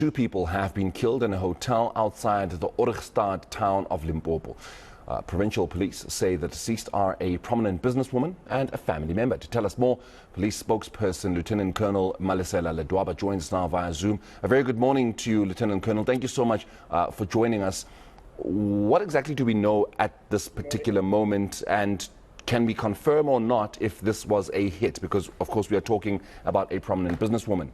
Two people have been killed in a hotel outside the Origstad town of Limpopo. Provincial police say the deceased are a prominent businesswoman and a family member. To tell us more, police spokesperson Lieutenant Colonel Malesela Ledwaba joins us now via Zoom. A very good morning to you, Lieutenant Colonel. Thank you so much for joining us. What exactly do we know at this particular moment, and can we confirm or not if this was a hit? Because, of course, we are talking about a prominent businesswoman.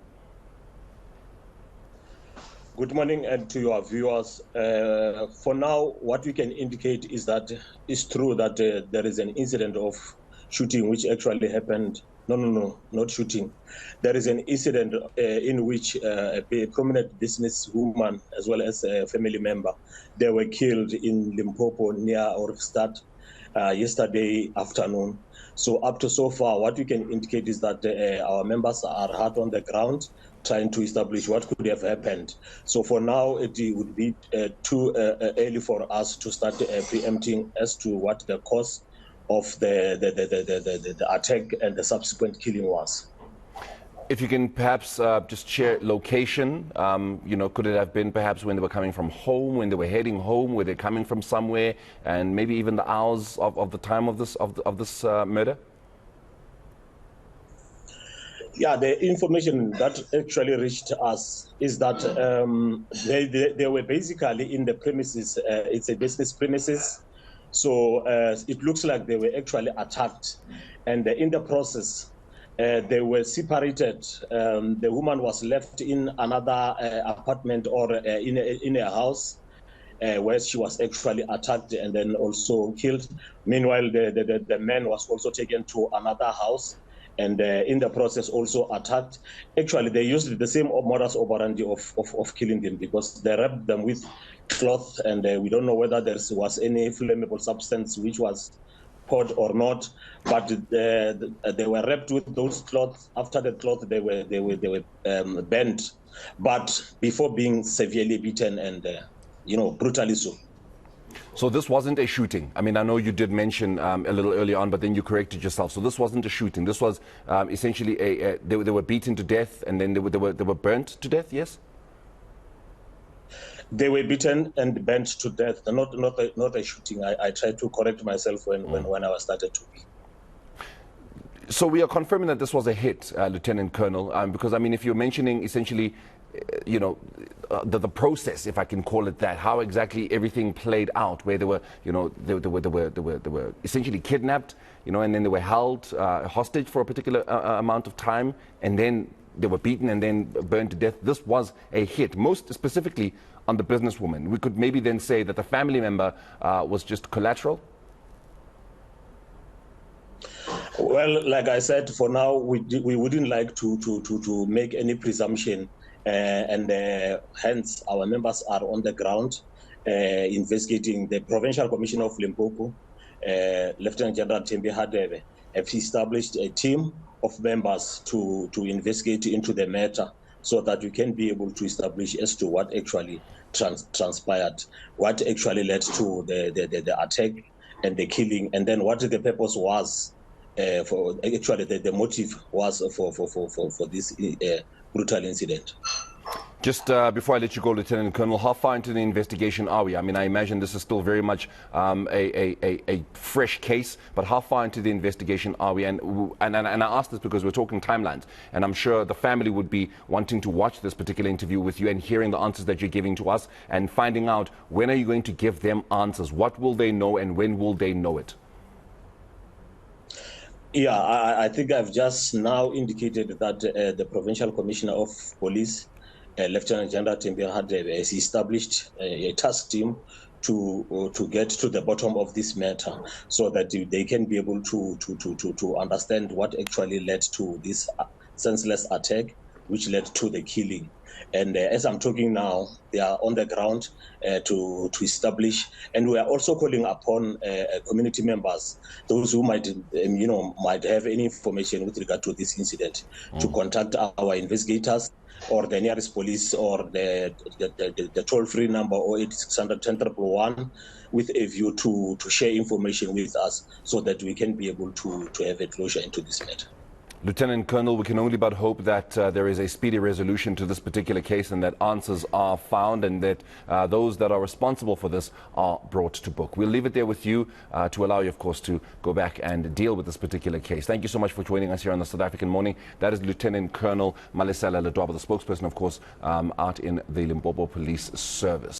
Good morning and to your viewers. For now, what we can indicate is that it's true that there is an incident of shooting which actually happened. No, not shooting. There is an incident in which a prominent businesswoman as well as a family member, they were killed in Limpopo near Origstad yesterday afternoon. So up to so far, what we can indicate is that our members are hard on the ground, trying to establish what could have happened. So for now, it would be too early for us to start preempting as to what the cause of the attack and the subsequent killing was. If you can perhaps just share location, could it have been perhaps when they were coming from home, when they were heading home, were they coming from somewhere, and maybe even the hours of the time of this murder? Yeah, the information that actually reached us is that they were basically in the premises. It's a business premises. So it looks like they were actually attacked. And in the process, they were separated. The woman was left in another apartment or in a house where she was actually attacked and then also killed. Meanwhile, the man was also taken to another house and in the process also attacked. Actually, they used the same modus operandi of killing them, because they wrapped them with cloth, and we don't know whether there was any flammable substance which was poured or not, but they were wrapped with those cloths. After the cloth, they were bent, but before being severely beaten and brutally so. So this wasn't a shooting. I mean, I know you did mention a little early on, but then you corrected yourself. So this wasn't a shooting. This was essentially they were beaten to death, and then they were burnt to death. Yes. They were beaten and burnt to death. Not a shooting. I tried to correct myself when I started to be. So we are confirming that this was a hit, Lieutenant Colonel, because I mean, if you're mentioning essentially, the process, if I can call it that, how exactly everything played out, where they were essentially kidnapped, and then they were held hostage for a particular amount of time, and then they were beaten and then burned to death. This was a hit, most specifically on the businesswoman. We could maybe then say that the family member was just collateral. Well, like I said, for now, we wouldn't like to make any presumption, and hence our members are on the ground investigating. The Provincial Commissioner of Limpopo, Lieutenant General Thembi Hadebe, have established a team of members to investigate into the matter, so that we can be able to establish as to what actually transpired, what actually led to the attack and the killing, and then what the purpose was. For actually the motive was for this brutal incident. Just before I let you go, Lieutenant Colonel, how far into the investigation are we? I mean, I imagine this is still very much a fresh case, but how far into the investigation are we? And I ask this because we're talking timelines, and I'm sure the family would be wanting to watch this particular interview with you and hearing the answers that you're giving to us and finding out, when are you going to give them answers? What will they know, and when will they know it? Yeah, I think I've just now indicated that the Provincial Commissioner of Police, Lieutenant General Thembi Hadebe, has established a task team to get to the bottom of this matter, so that they can be able to understand what actually led to this senseless attack, which led to the killing. And as I'm talking now, they are on the ground to establish, and we are also calling upon community members, those who might have any information with regard to this incident, to contact our investigators or the nearest police or the toll-free number 08600 101, with a view to share information with us, so that we can be able to have a closure into this matter. Lieutenant Colonel, we can only but hope that there is a speedy resolution to this particular case and that answers are found and that those that are responsible for this are brought to book. We'll leave it there with you to allow you, of course, to go back and deal with this particular case. Thank you so much for joining us here on the South African Morning. That is Lieutenant Colonel Malesela Ledwaba, the spokesperson, of course, out in the Limpopo Police Service.